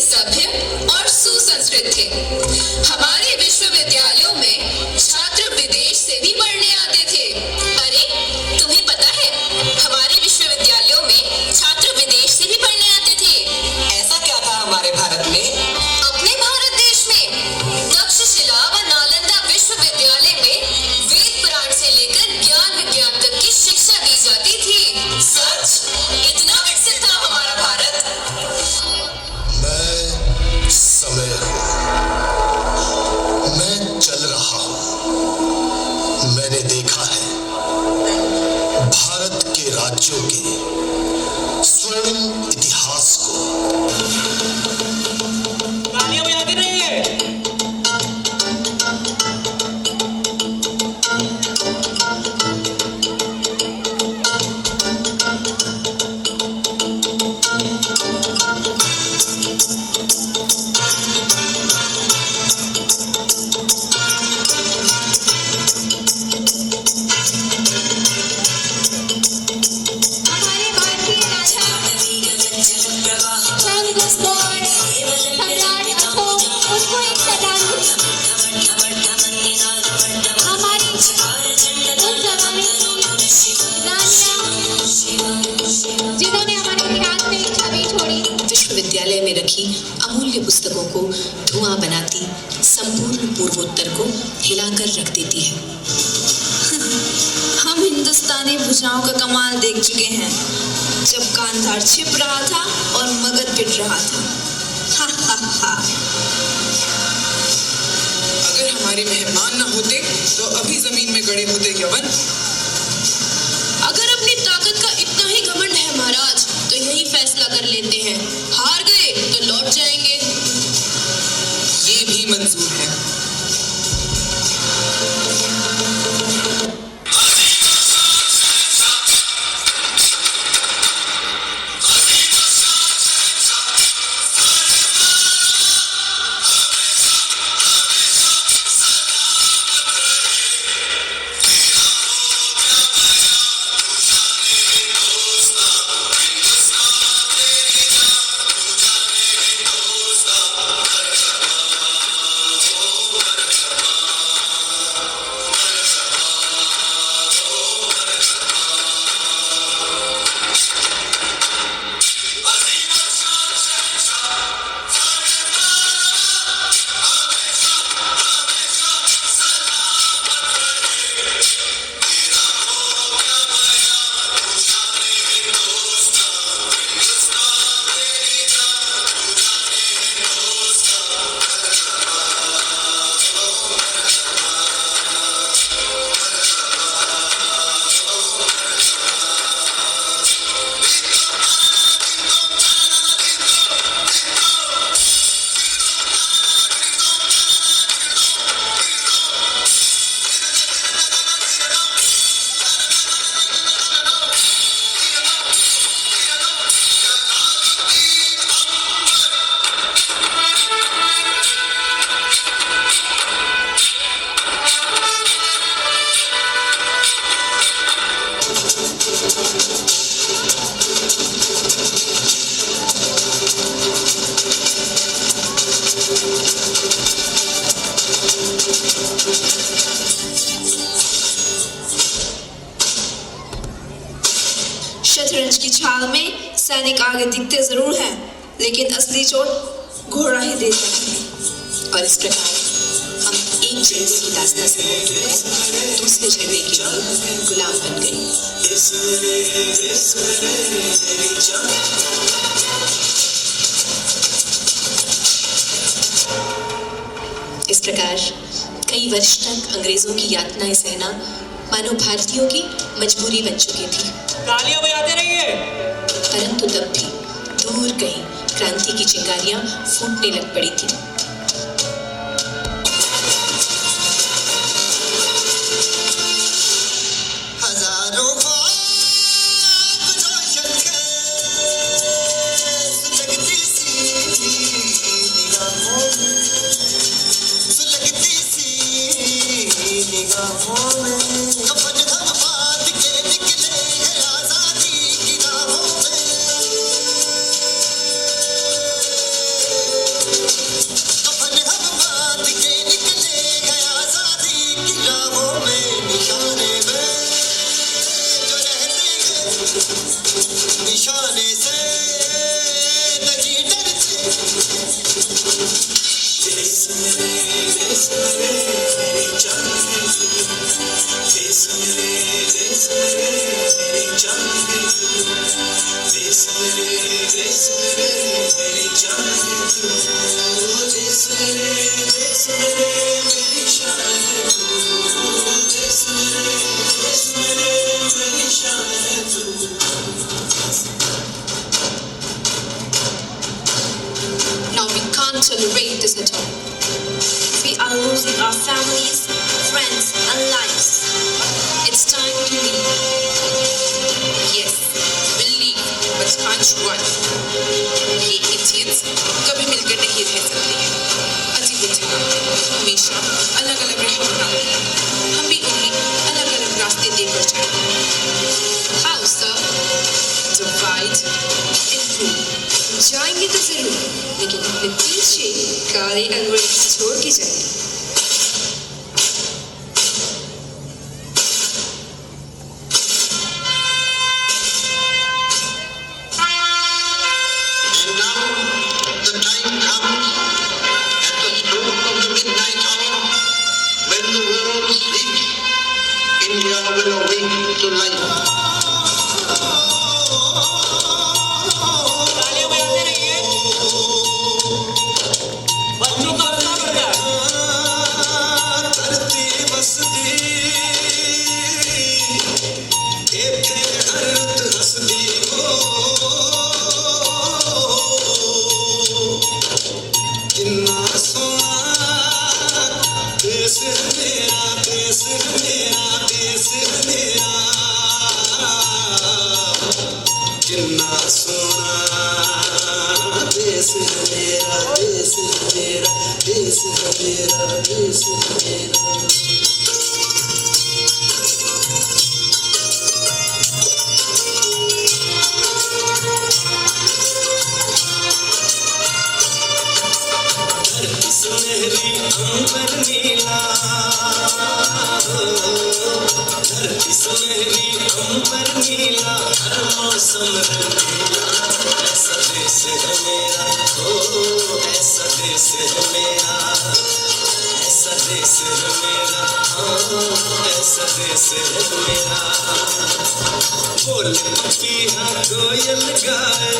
सभ्य और सुसंस्कृत थे। हमारे विश्वविद्यालयों में छात्र विदेश से भी पढ़ने आते थे। अरे तुम्हें पता है, हमारे विश्वविद्यालयों में छात्र विदेश से भी पढ़ने आते थे। ऐसा क्या था हमारे भारत में? अपने भारत देश में तक्षशिला व नालंदा विश्वविद्यालय में वेद पुराण से लेकर ज्ञान विज्ञान तक की शिक्षा दी जाती थी। सच? इतना विकसित था हमारा भारत? मैं समय हूं, मैं चल रहा हूं। मैंने देखा है भारत के राज्यों के स्वर्णिम इतिहास को। तालियां बजाते रहिए। विश्वविद्यालय में रखी अमूल्य पुस्तकों को धुआं बनाती संपूर्ण पूर्वोत्तर को हिलाकर रख देती है। हम हिंदुस्तानी भुजाओं का कमाल देख चुके हैं, जब कांधार छिप रहा था और मगध पिट रहा था। हा हा हा। अगर हमारे मेहमान न होते तो अभी जमीन में गड़े होते यवन। अगर अपनी ताकत का इतना ही घमंड है महाराज, तो यही फैसला कर लेते हैं, हार गए तो लौट जाएंगे। ये भी मंजूर है। शतरंज की छाल में सैनिक आगे दिखते जरूर हैं, लेकिन असली चोट घोड़ा ही देता है। और इस प्रकार हम एक झंडे की दास्तां से होकर दूसरे झंडे के लिए गुलाम बन गए। इस प्रकार कई वर्ष तक अंग्रेजों की यातनाएं सहना मानो भारतीयों की मजबूरी बन चुकी थी। तालियां बजाते रहिए। परंतु तब भी दूर कहीं क्रांति की चिंगारियां फूटने लग पड़ी थी। wife. ये idiots कभी मिलकर नहीं रह सकते हैं। अजीब-अजीब हमेशा अलग-अलग रहना। हम भी उन्हें अलग-अलग रास्ते देकर जाएंगे। How, sir? Divide and rule. जाएंगे तो जरूर, लेकिन अपने पीछे काले अंग्रेज छोड़ के जाएंगे। And now the time comes at the stroke of the midnight hour when the world sleeps, India will awake to life. तालियां बजाते रहिए। बच्चों का हौसला बढ़ता है। धरती बसदी इत्थे हरत हसदी हो किन्ना सोना देश है मेरा देश है मेरा देश है मेरा किन्ना सोना देश है मेरा देश है मेरा देश है मेरा देश है मेरा धरती सुनहरी अंबर नीला धरती सुनहरी अंबर नीला हर मौसम रंगीला ऐसा देश है मेरा ओ ऐसा देश है मेरा ऐसा देश है मेरा हाँ ऐसा देश है मेरा बोले पपीहा कोयल गाए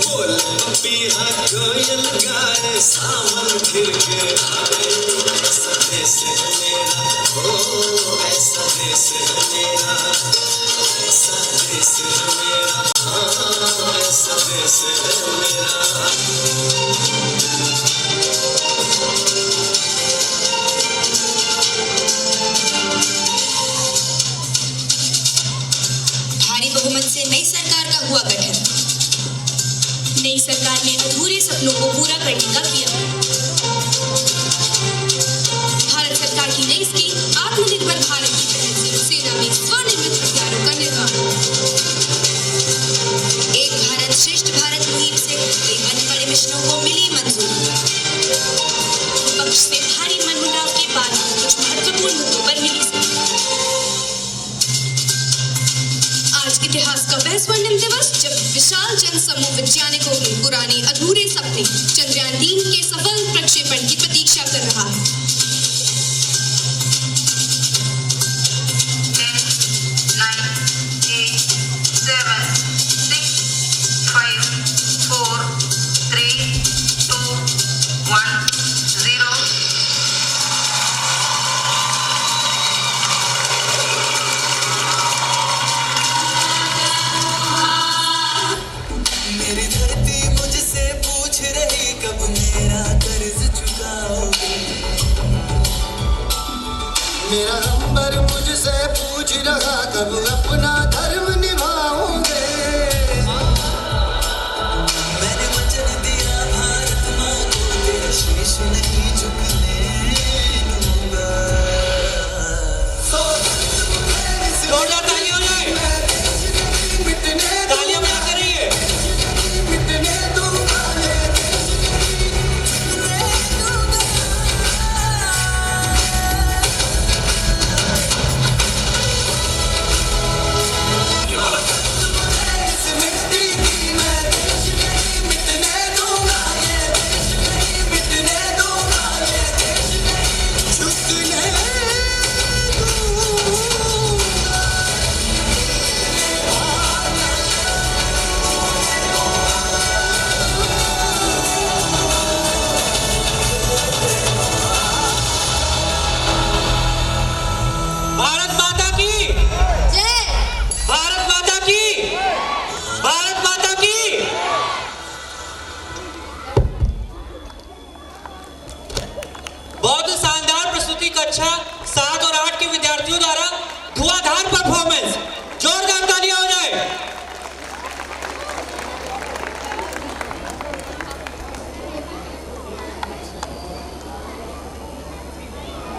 बोले पपीहा कोयल गाए सावन फिर के आए ऐसा देश है मेरा ओ ऐसा देश है मेरा ऐसा देश है मेरा हाँ ऐसा देश है मेरा भारी बहुमत से नई सरकार का हुआ गठन। नई सरकार ने अधूरे सपनों को पूरा करने का किया। भारत सरकार की नई स्कीम आत्मनिर्भर भारत की पहल से सेना में स्वनिर्मित हथियारों का निर्माण। एक भारत श्रेष्ठ भारत मुहिम से कई अन्य बड़े मिशनों को मिली मंजूरी। विपक्ष से भारी मनमुटाव के बाद कुछ महत्वपूर्ण मुद्दों पर मिली सहमति। आज के इतिहास का वह स्वर्णिम दिवस जब विशाल जन समूह वैज्ञानिकों के पुराने अधूरे सपने चंद्रयान 3 के सफल प्रक्षेपण की प्रतीक्षा कर रहा है। 10, 9, 8, 7, 6, 5, 4, 3, 2, 1, 0. मेरी धरती मुझसे पूछ रही कब मेरा कर्ज चुकाओगे मेरा अंबर मुझसे पूछ रहा कब अपना धर्म निभाओगे मैंने वचन दिया भारत माँ को तेरा शीश नहीं झुकने दूंगा जोरदार ताली हो जाए। तालियां बजाते रहिए। मिटने दूंगा इस मिट्टी की मैं देश नहीं मिटने दूंगा ये देश नहीं मिटने दूंगा ये देश नहीं झुकने दूंगा भारत माता की जय। भारत माता की भारत माता की। बहुत शानदार प्रस्तुति कक्षा